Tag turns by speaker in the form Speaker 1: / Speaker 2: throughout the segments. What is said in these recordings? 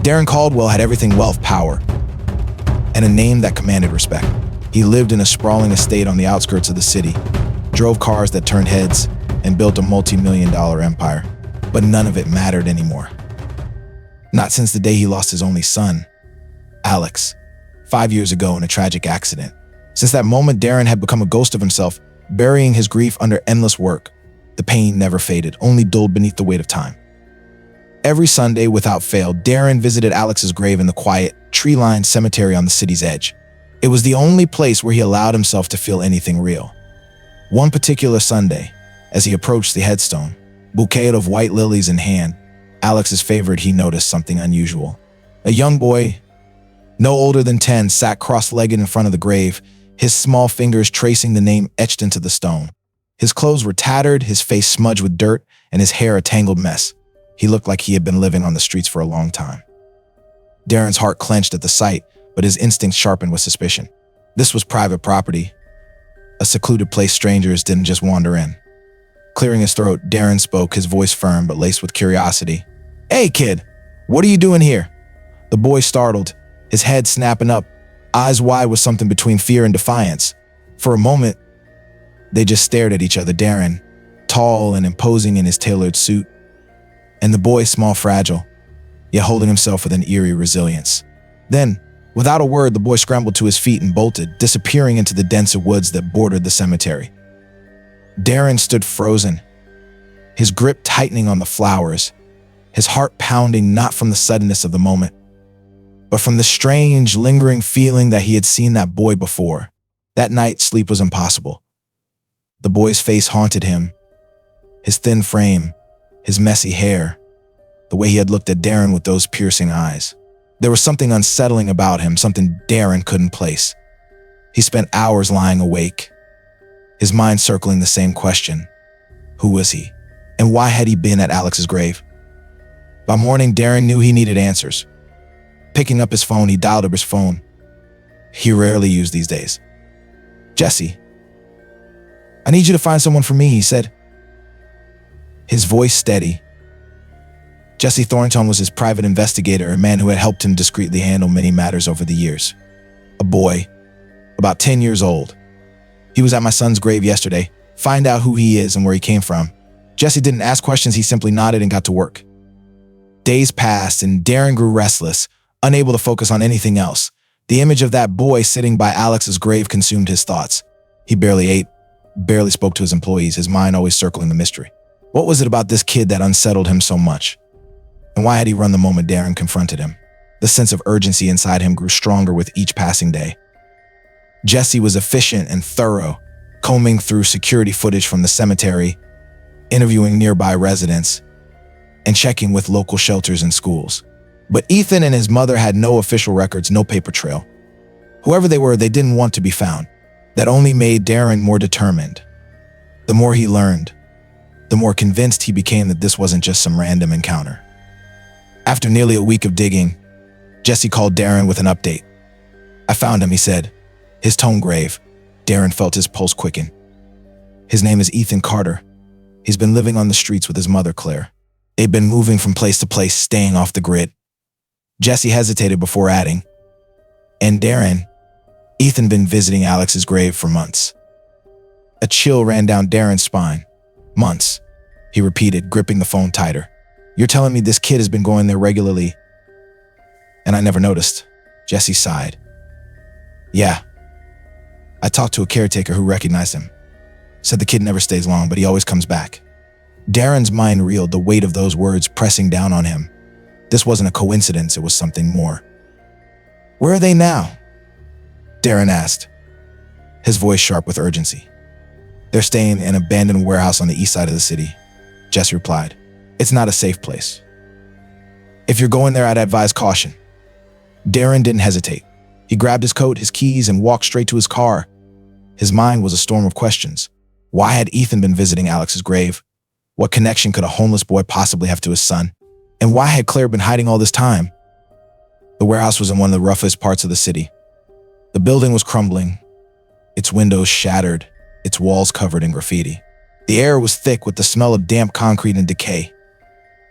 Speaker 1: Darren Caldwell had everything: wealth, power, and a name that commanded respect. He lived in a sprawling estate on the outskirts of the city, drove cars that turned heads, and built a multi-million-dollar empire. But none of it mattered anymore. Not since the day he lost his only son, Alex, 5 years ago in a tragic accident. Since that moment, Darren had become a ghost of himself, burying his grief under endless work. The pain never faded, only dulled beneath the weight of time. Every Sunday, without fail, Darren visited Alex's grave in the quiet, tree-lined cemetery on the city's edge. It was the only place where he allowed himself to feel anything real. One particular Sunday, as he approached the headstone, bouquet of white lilies in hand, Alex's favorite, he noticed something unusual. A young boy, no older than 10, sat cross-legged in front of the grave, his small fingers tracing the name etched into the stone. His clothes were tattered, his face smudged with dirt, and his hair a tangled mess. He looked like he had been living on the streets for a long time. Darren's heart clenched at the sight, but his instincts sharpened with suspicion. This was private property, a secluded place strangers didn't just wander in. Clearing his throat, Darren spoke, his voice firm but laced with curiosity. "Hey, kid, what are you doing here?" The boy startled, his head snapping up, eyes wide with something between fear and defiance. For a moment, they just stared at each other. Darren, tall and imposing in his tailored suit, and the boy, small, fragile, yet holding himself with an eerie resilience. Then, without a word, the boy scrambled to his feet and bolted, disappearing into the denser woods that bordered the cemetery. Darren stood frozen, his grip tightening on the flowers, his heart pounding not from the suddenness of the moment, but from the strange, lingering feeling that he had seen that boy before. That night, sleep was impossible. The boy's face haunted him, his thin frame, his messy hair, the way he had looked at Darren with those piercing eyes. There was something unsettling about him, something Darren couldn't place. He spent hours lying awake, his mind circling the same question. Who was he? And why had he been at Alex's grave? By morning, Darren knew he needed answers. Picking up his phone, he dialed up his phone. He rarely used these days. "Jesse, I need you to find someone for me," he said, his voice steady. Jesse Thornton was his private investigator, a man who had helped him discreetly handle many matters over the years. A boy, about 10 years old. "He was at my son's grave yesterday. Find out who he is and where he came from." Jesse didn't ask questions, he simply nodded and got to work. Days passed and Darren grew restless, unable to focus on anything else. The image of that boy sitting by Alex's grave consumed his thoughts. He barely ate, barely spoke to his employees, his mind always circling the mystery. What was it about this kid that unsettled him so much? And why had he run the moment Darren confronted him? The sense of urgency inside him grew stronger with each passing day. Jesse was efficient and thorough, combing through security footage from the cemetery, interviewing nearby residents, and checking with local shelters and schools. But Ethan and his mother had no official records, no paper trail. Whoever they were, they didn't want to be found. That only made Darren more determined. The more he learned, the more convinced he became that this wasn't just some random encounter. After nearly a week of digging, Jesse called Darren with an update. "I found him," he said, his tone grave. Darren felt his pulse quicken. "His name is Ethan Carter. He's been living on the streets with his mother, Claire. They've been moving from place to place, staying off the grid." Jesse hesitated before adding, "And Darren, Ethan been visiting Alex's grave for months." A chill ran down Darren's spine. "Months," he repeated, gripping the phone tighter. "You're telling me this kid has been going there regularly?" "And I never noticed," Jesse sighed. "Yeah. I talked to a caretaker who recognized him. Said the kid never stays long, but he always comes back." Darren's mind reeled, the weight of those words pressing down on him. This wasn't a coincidence, it was something more. "Where are they now?" Darren asked, his voice sharp with urgency. "They're staying in an abandoned warehouse on the east side of the city," Jesse replied. "It's not a safe place. If you're going there, I'd advise caution." Darren didn't hesitate. He grabbed his coat, his keys, and walked straight to his car. His mind was a storm of questions. Why had Ethan been visiting Alex's grave? What connection could a homeless boy possibly have to his son? And why had Claire been hiding all this time? The warehouse was in one of the roughest parts of the city. The building was crumbling, its windows shattered, its walls covered in graffiti. The air was thick with the smell of damp concrete and decay.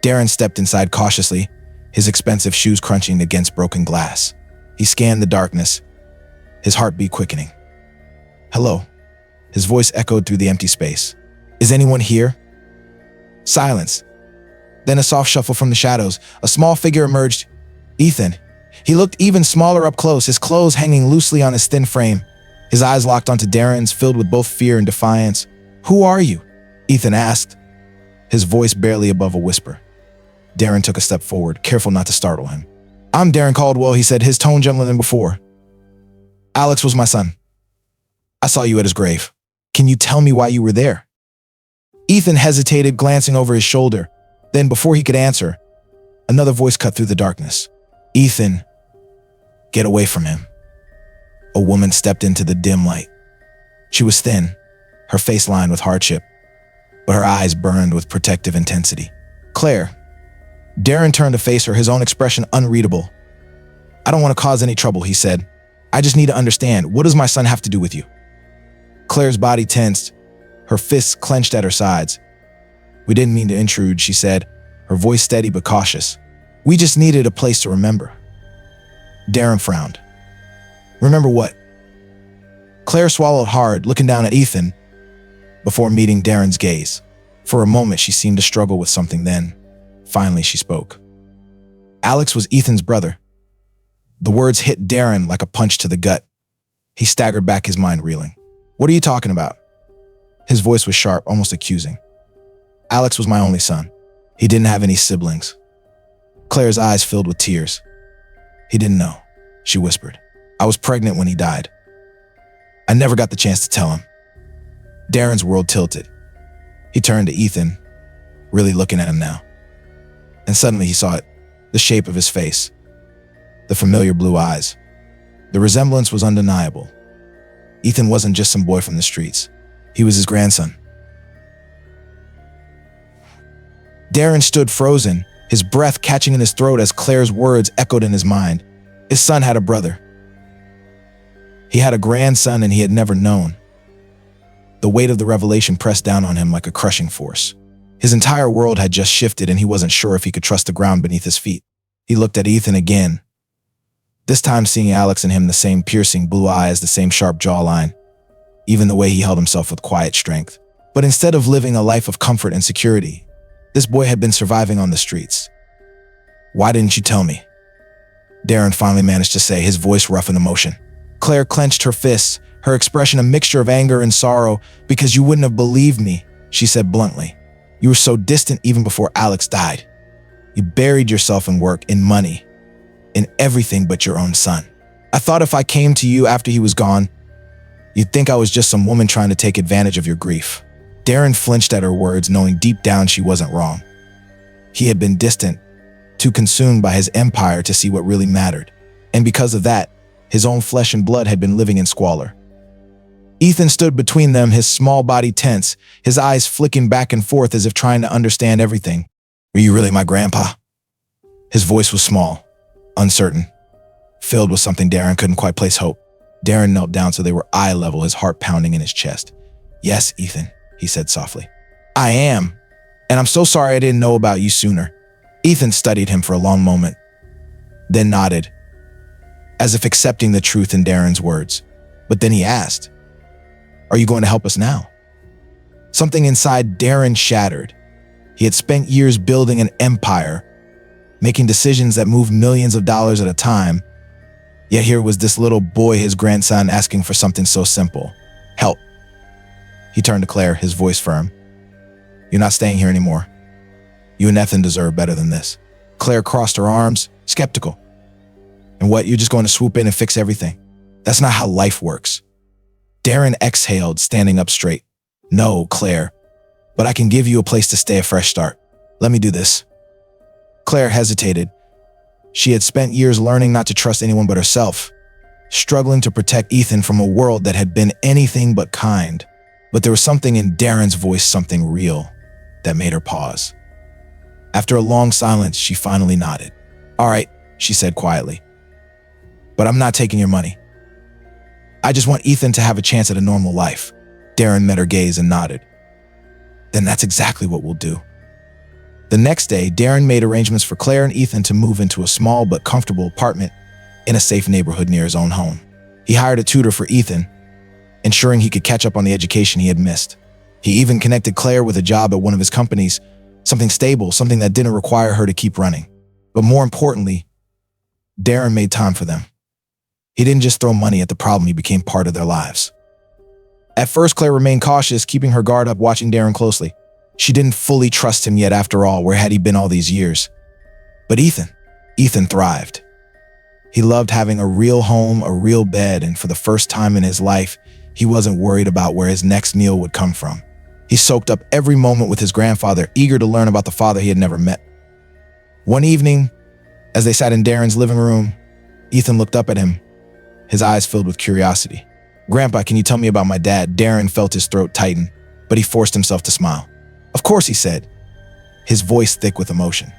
Speaker 1: Darren stepped inside cautiously, his expensive shoes crunching against broken glass. He scanned the darkness, his heartbeat quickening. "Hello." His voice echoed through the empty space. "Is anyone here?" Silence. Then a soft shuffle from the shadows. A small figure emerged. Ethan. He looked even smaller up close, his clothes hanging loosely on his thin frame. His eyes locked onto Darren's, filled with both fear and defiance. "Who are you?" Ethan asked, his voice barely above a whisper. Darren took a step forward, careful not to startle him. "I'm Darren Caldwell," he said, his tone gentler than before. "Alex was my son. I saw you at his grave. Can you tell me why you were there?" Ethan hesitated, glancing over his shoulder. Then, before he could answer, another voice cut through the darkness. "Ethan, get away from him." A woman stepped into the dim light. She was thin, her face lined with hardship, but her eyes burned with protective intensity. "Claire." Darren turned to face her, his own expression unreadable. "I don't want to cause any trouble," he said. "I just need to understand, what does my son have to do with you?" Claire's body tensed, her fists clenched at her sides. "We didn't mean to intrude," she said, her voice steady but cautious. "We just needed a place to remember." Darren frowned. "Remember what?" Claire swallowed hard, looking down at Ethan, before meeting Darren's gaze. For a moment, she seemed to struggle with something, then, finally, she spoke. "Alex was Ethan's brother." The words hit Darren like a punch to the gut. He staggered back, his mind reeling. "What are you talking about?" His voice was sharp, almost accusing. "Alex was my only son. He didn't have any siblings." Claire's eyes filled with tears. "He didn't know," she whispered. "I was pregnant when he died. I never got the chance to tell him." Darren's world tilted. He turned to Ethan, really looking at him now. And suddenly he saw it, the shape of his face, the familiar blue eyes. The resemblance was undeniable. Ethan wasn't just some boy from the streets. He was his grandson. Darren stood frozen, his breath catching in his throat as Claire's words echoed in his mind. His son had a brother. He had a grandson, and he had never known. The weight of the revelation pressed down on him like a crushing force. His entire world had just shifted, and he wasn't sure if he could trust the ground beneath his feet. He looked at Ethan again, this time seeing Alex in him, the same piercing blue eyes, the same sharp jawline, even the way he held himself with quiet strength. But instead of living a life of comfort and security, this boy had been surviving on the streets. "Why didn't you tell me?" Darren finally managed to say, his voice rough in emotion. Claire clenched her fists, her expression a mixture of anger and sorrow. "Because you wouldn't have believed me," she said bluntly. "You were so distant even before Alex died. You buried yourself in work, in money, in everything but your own son. I thought if I came to you after he was gone, you'd think I was just some woman trying to take advantage of your grief." Darren flinched at her words, knowing deep down she wasn't wrong. He had been distant, too consumed by his empire to see what really mattered. And because of that, his own flesh and blood had been living in squalor. Ethan stood between them, his small body tense, his eyes flicking back and forth as if trying to understand everything. "Were you really my grandpa?" His voice was small, uncertain, filled with something Darren couldn't quite place hope. Darren knelt down so they were eye level, his heart pounding in his chest. "Yes, Ethan," he said softly. "I am, and I'm so sorry I didn't know about you sooner." Ethan studied him for a long moment, then nodded, as if accepting the truth in Darren's words. But then he asked, "Are you going to help us now?" Something inside Darren shattered. He had spent years building an empire, making decisions that moved millions of dollars at a time. Yet here was this little boy, his grandson, asking for something so simple. "Help." He turned to Claire, his voice firm. "You're not staying here anymore. You and Ethan deserve better than this." Claire crossed her arms, skeptical. "And what, you're just going to swoop in and fix everything? That's not how life works." Darren exhaled, standing up straight. "No, Claire, but I can give you a place to stay, a fresh start. Let me do this." Claire hesitated. She had spent years learning not to trust anyone but herself, struggling to protect Ethan from a world that had been anything but kind. But there was something in Darren's voice, something real, that made her pause. After a long silence, she finally nodded. "All right," she said quietly. "But I'm not taking your money. I just want Ethan to have a chance at a normal life." Darren met her gaze and nodded. "Then that's exactly what we'll do." The next day, Darren made arrangements for Claire and Ethan to move into a small but comfortable apartment in a safe neighborhood near his own home. He hired a tutor for Ethan, ensuring he could catch up on the education he had missed. He even connected Claire with a job at one of his companies, something stable, something that didn't require her to keep running. But more importantly, Darren made time for them. He didn't just throw money at the problem, he became part of their lives. At first, Claire remained cautious, keeping her guard up, watching Darren closely. She didn't fully trust him yet, after all, where had he been all these years? But Ethan thrived. He loved having a real home, a real bed, and for the first time in his life, he wasn't worried about where his next meal would come from. He soaked up every moment with his grandfather, eager to learn about the father he had never met. One evening, as they sat in Darren's living room, Ethan looked up at him, his eyes filled with curiosity. "Grandpa, can you tell me about my dad?" Darren felt his throat tighten, but he forced himself to smile. "Of course," he said, his voice thick with emotion.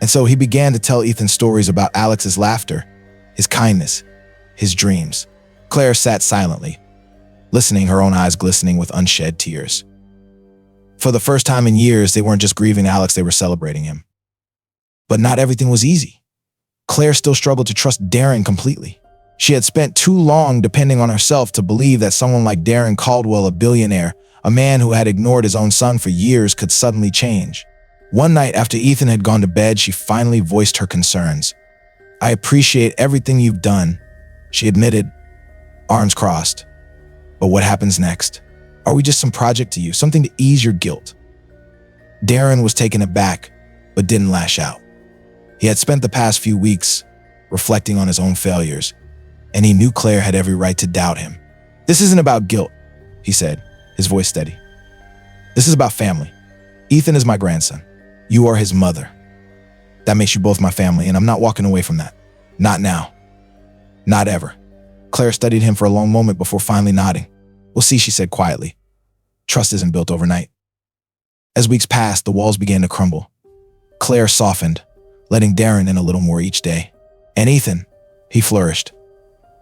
Speaker 1: And so he began to tell Ethan stories about Alex's laughter, his kindness, his dreams. Claire sat silently, listening, her own eyes glistening with unshed tears. For the first time in years, they weren't just grieving Alex, they were celebrating him. But not everything was easy. Claire still struggled to trust Darren completely. She had spent too long depending on herself to believe that someone like Darren Caldwell, a billionaire, a man who had ignored his own son for years, could suddenly change. One night after Ethan had gone to bed, she finally voiced her concerns. "I appreciate everything you've done," she admitted, arms crossed. "But what happens next? Are we just some project to you, something to ease your guilt?" Darren was taken aback, but didn't lash out. He had spent the past few weeks reflecting on his own failures, and he knew Claire had every right to doubt him. "This isn't about guilt," he said, his voice steady. "This is about family. Ethan is my grandson. You are his mother. That makes you both my family, and I'm not walking away from that. Not now. Not ever." Claire studied him for a long moment before finally nodding. "We'll see," she said quietly. "Trust isn't built overnight." As weeks passed, the walls began to crumble. Claire softened, letting Darren in a little more each day. And Ethan, he flourished.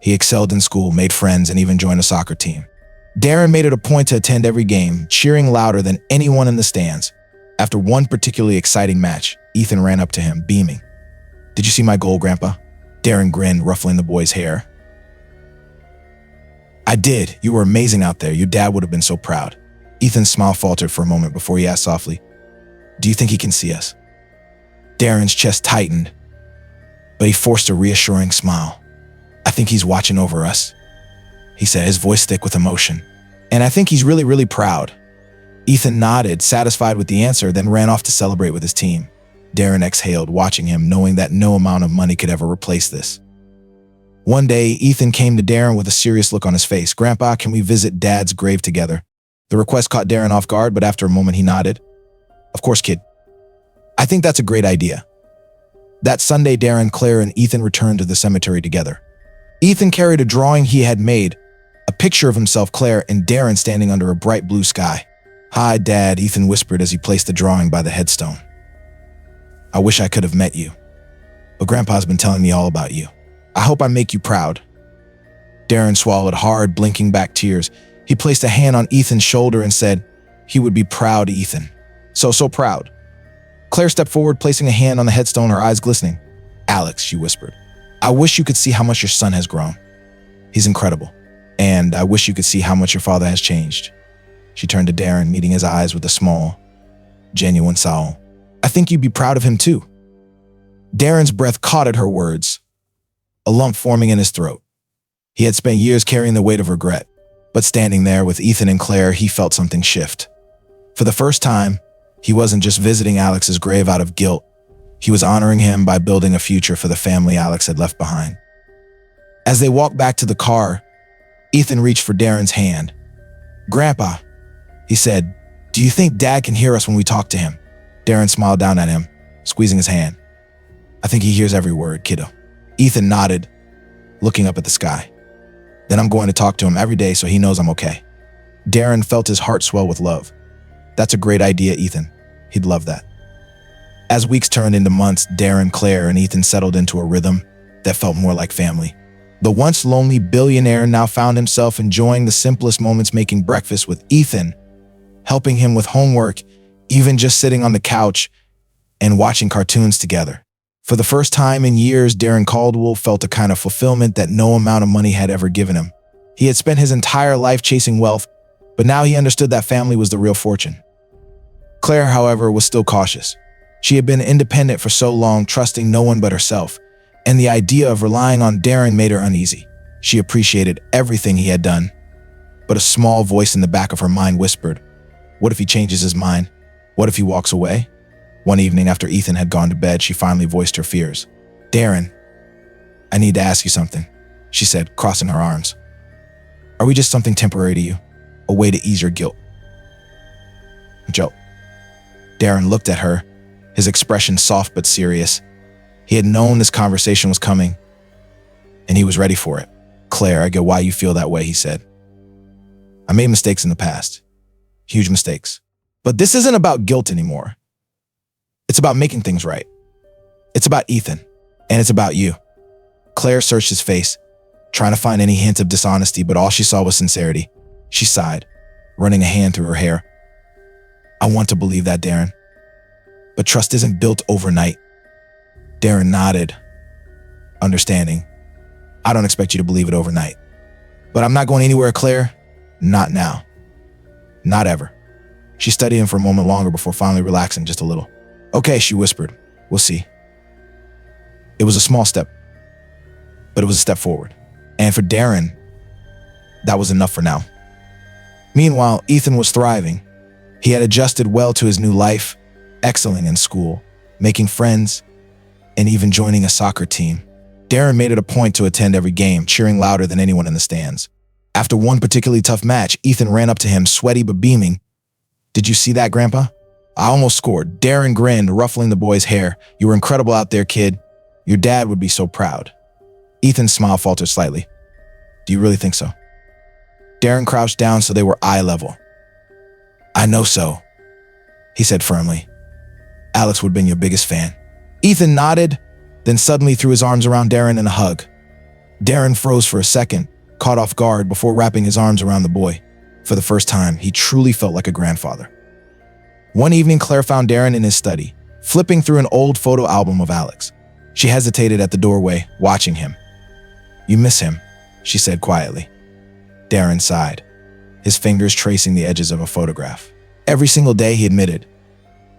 Speaker 1: He excelled in school, made friends, and even joined a soccer team. Darren made it a point to attend every game, cheering louder than anyone in the stands. After one particularly exciting match, Ethan ran up to him, beaming. "Did you see my goal, Grandpa?" Darren grinned, ruffling the boy's hair. "I did. You were amazing out there. Your dad would have been so proud." Ethan's smile faltered for a moment before he asked softly, "Do you think he can see us?" Darren's chest tightened, but he forced a reassuring smile. "I think he's watching over us," he said, his voice thick with emotion. "And I think he's really, really proud." Ethan nodded, satisfied with the answer, then ran off to celebrate with his team. Darren exhaled, watching him, knowing that no amount of money could ever replace this. One day, Ethan came to Darren with a serious look on his face. "Grandpa, can we visit Dad's grave together?" The request caught Darren off guard, but after a moment he nodded. "Of course, kid. I think that's a great idea." That Sunday, Darren, Claire, and Ethan returned to the cemetery together. Ethan carried a drawing he had made, a picture of himself, Claire, and Darren standing under a bright blue sky. "Hi, Dad," Ethan whispered as he placed the drawing by the headstone. "I wish I could have met you, but Grandpa's been telling me all about you. I hope I make you proud." Darren swallowed hard, blinking back tears. He placed a hand on Ethan's shoulder and said, "He would be proud, Ethan. So proud." Claire stepped forward, placing a hand on the headstone, her eyes glistening. "Alex," she whispered, "I wish you could see how much your son has grown. He's incredible. And I wish you could see how much your father has changed." She turned to Darren, meeting his eyes with a small, genuine soul. "I think you'd be proud of him too." Darren's breath caught at her words, a lump forming in his throat. He had spent years carrying the weight of regret, but standing there with Ethan and Claire, he felt something shift. For the first time, he wasn't just visiting Alex's grave out of guilt. He was honoring him by building a future for the family Alex had left behind. As they walked back to the car, Ethan reached for Darren's hand. "Grandpa," he said, "do you think Dad can hear us when we talk to him?" Darren smiled down at him, squeezing his hand. "I think he hears every word, kiddo." Ethan nodded, looking up at the sky. "Then I'm going to talk to him every day so he knows I'm okay." Darren felt his heart swell with love. "That's a great idea, Ethan. He'd love that." As weeks turned into months, Darren, Claire, and Ethan settled into a rhythm that felt more like family. The once lonely billionaire now found himself enjoying the simplest moments, making breakfast with Ethan, helping him with homework, even just sitting on the couch and watching cartoons together. For the first time in years, Darren Caldwell felt a kind of fulfillment that no amount of money had ever given him. He had spent his entire life chasing wealth, but now he understood that family was the real fortune. Claire, however, was still cautious. She had been independent for so long, trusting no one but herself, and the idea of relying on Darren made her uneasy. She appreciated everything he had done, but a small voice in the back of her mind whispered, what if he changes his mind? What if he walks away? One evening after Ethan had gone to bed, she finally voiced her fears. Darren, I need to ask you something, she said, crossing her arms. Are we just something temporary to you? A way to ease your guilt? Joe. Darren looked at her, his expression soft but serious. He had known this conversation was coming, and he was ready for it. Claire, I get why you feel that way, he said. I made mistakes in the past. Huge mistakes. But this isn't about guilt anymore. It's about making things right. It's about Ethan, and it's about you. Claire searched his face, trying to find any hint of dishonesty, but all she saw was sincerity. She sighed, running a hand through her hair. I want to believe that, Darren. But trust isn't built overnight. Darren nodded, understanding. I don't expect you to believe it overnight. But I'm not going anywhere, Claire. Not now. Not ever. She studied him for a moment longer before finally relaxing just a little. Okay, she whispered. We'll see. It was a small step, but it was a step forward. And for Darren, that was enough for now. Meanwhile, Ethan was thriving. He had adjusted well to his new life, excelling in school, making friends, and even joining a soccer team. Darren made it a point to attend every game, cheering louder than anyone in the stands. After one particularly tough match, Ethan ran up to him, sweaty but beaming. Did you see that, Grandpa? I almost scored. Darren grinned, ruffling the boy's hair. You were incredible out there, kid. Your dad would be so proud. Ethan's smile faltered slightly. Do you really think so? Darren crouched down so they were eye level. I know so, he said firmly. Alex would have been your biggest fan. Ethan nodded, then suddenly threw his arms around Darren in a hug. Darren froze for a second, caught off guard before wrapping his arms around the boy. For the first time, he truly felt like a grandfather. One evening, Claire found Darren in his study, flipping through an old photo album of Alex. She hesitated at the doorway, watching him. You miss him, she said quietly. Darren sighed, his fingers tracing the edges of a photograph. Every single day, he admitted.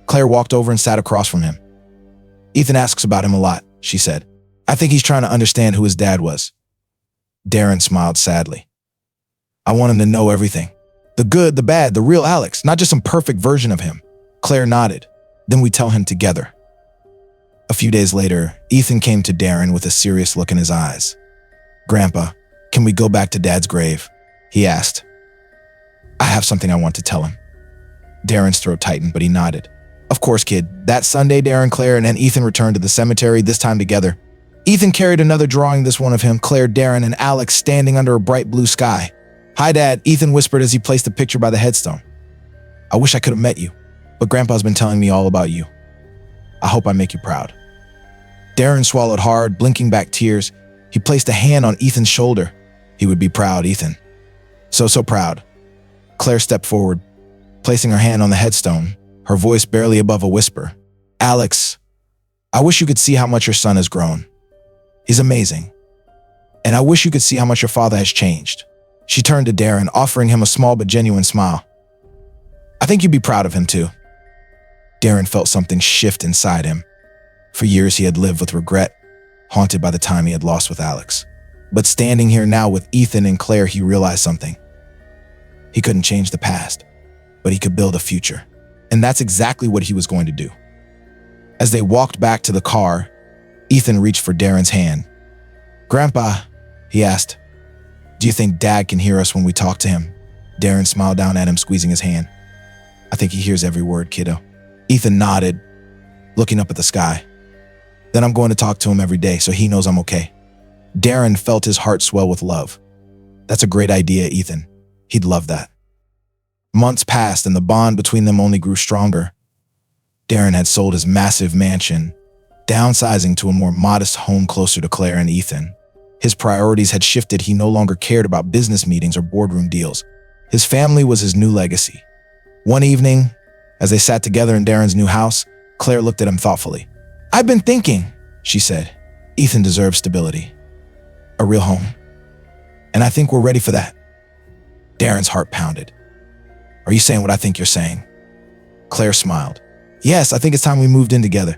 Speaker 1: Claire walked over and sat across from him. Ethan asks about him a lot, she said. I think he's trying to understand who his dad was. Darren smiled sadly. I want him to know everything. The good, the bad, the real Alex, not just some perfect version of him. Claire nodded. Then we tell him together. A few days later, Ethan came to Darren with a serious look in his eyes. Grandpa, can we go back to Dad's grave? He asked. I have something I want to tell him. Darren's throat tightened, but he nodded. Of course, kid. That Sunday, Darren, Claire, and Ethan returned to the cemetery, this time together. Ethan carried another drawing, this one of him, Claire, Darren, and Alex standing under a bright blue sky. Hi, Dad, Ethan whispered as he placed the picture by the headstone. I wish I could have met you, but Grandpa's been telling me all about you. I hope I make you proud. Darren swallowed hard, blinking back tears. He placed a hand on Ethan's shoulder. He would be proud, Ethan. So proud. Claire stepped forward, placing her hand on the headstone, her voice barely above a whisper. Alex, I wish you could see how much your son has grown. He's amazing. And I wish you could see how much your father has changed. She turned to Darren, offering him a small but genuine smile. I think you'd be proud of him too. Darren felt something shift inside him. For years he had lived with regret, haunted by the time he had lost with Alex. But standing here now with Ethan and Claire, he realized something. He couldn't change the past, but he could build a future. And that's exactly what he was going to do. As they walked back to the car, Ethan reached for Darren's hand. Grandpa, he asked, do you think Dad can hear us when we talk to him? Darren smiled down at him, squeezing his hand. I think he hears every word, kiddo. Ethan nodded, looking up at the sky. Then I'm going to talk to him every day so he knows I'm okay. Darren felt his heart swell with love. That's a great idea, Ethan. He'd love that. Months passed and the bond between them only grew stronger. Darren had sold his massive mansion, downsizing to a more modest home closer to Claire and Ethan. His priorities had shifted. He no longer cared about business meetings or boardroom deals. His family was his new legacy. One evening, As they sat together in Darren's new house, Claire looked at him thoughtfully. "I've been thinking," she said. "Ethan deserves stability. A real home. And I think we're ready for that." Darren's heart pounded. "Are you saying what I think you're saying?" Claire smiled. "Yes, I think it's time we moved in together.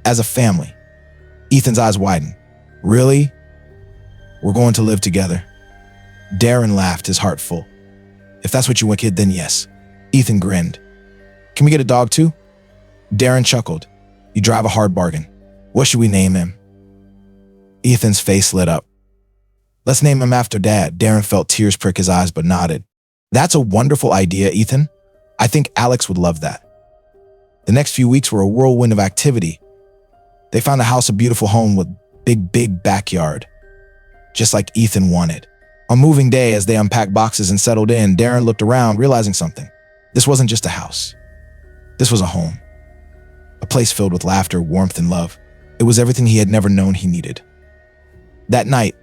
Speaker 1: As a family." Ethan's eyes widened. "Really? We're going to live together?" Darren laughed, his heart full. "If that's what you want, kid, then yes." Ethan grinned. "Can we get a dog too?" Darren chuckled. "You drive a hard bargain. What should we name him?" Ethan's face lit up. "Let's name him after Dad." Darren felt tears prick his eyes but nodded. "That's a wonderful idea, Ethan. I think Alex would love that." The next few weeks were a whirlwind of activity. They found a house, a beautiful home with big backyard, just like Ethan wanted. On moving day, as they unpacked boxes and settled in, Darren looked around, realizing something. This wasn't just a house. This was a home. A place filled with laughter, warmth, and love. It was everything he had never known he needed. That night,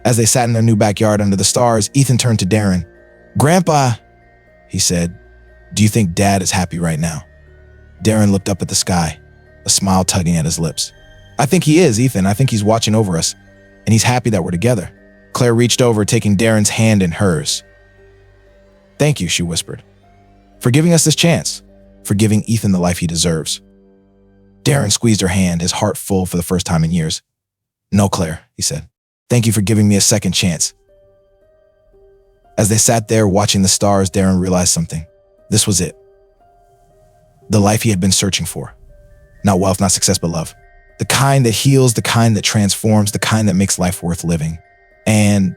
Speaker 1: as they sat in their new backyard under the stars, Ethan turned to Darren. "Grandpa," he said, "do you think Dad is happy right now?" Darren looked up at the sky, a smile tugging at his lips. "I think he is, Ethan. I think he's watching over us, and he's happy that we're together." Claire reached over, taking Darren's hand in hers. "Thank you," she whispered, "for giving us this chance, for giving Ethan the life he deserves." Darren squeezed her hand, his heart full for the first time in years. "No, Claire," he said. "Thank you for giving me a second chance." As they sat there watching the stars, Darren realized something. This was it. The life he had been searching for. Not wealth, not success, but love. The kind that heals, the kind that transforms, the kind that makes life worth living. And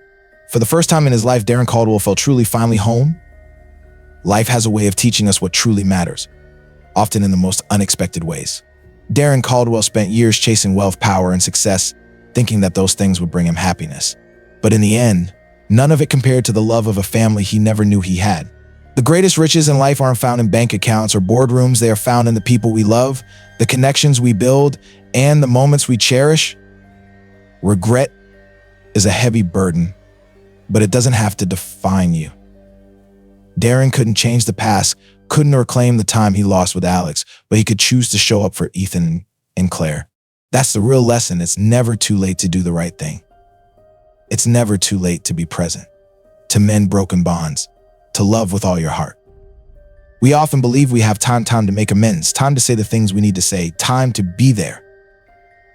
Speaker 1: for the first time in his life, Darren Caldwell felt truly finally home. Life has a way of teaching us what truly matters, often in the most unexpected ways. Darren Caldwell spent years chasing wealth, power, and success, thinking that those things would bring him happiness. But in the end, none of it compared to the love of a family he never knew he had. The greatest riches in life aren't found in bank accounts or boardrooms. They are found in the people we love, the connections we build, and the moments we cherish. Regret is a heavy burden, but it doesn't have to define you. Darren couldn't change the past, couldn't reclaim the time he lost with Alex, but he could choose to show up for Ethan and Claire. That's the real lesson. It's never too late to do the right thing. It's never too late to be present, to mend broken bonds, to love with all your heart. We often believe we have time to make amends, time to say the things we need to say, time to be there.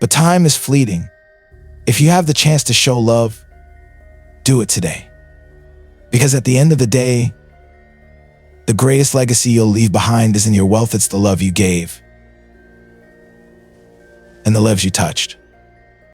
Speaker 1: But time is fleeting. If you have the chance to show love, do it today. Because at the end of the day, the greatest legacy you'll leave behind isn't your wealth, it's the love you gave and the lives you touched.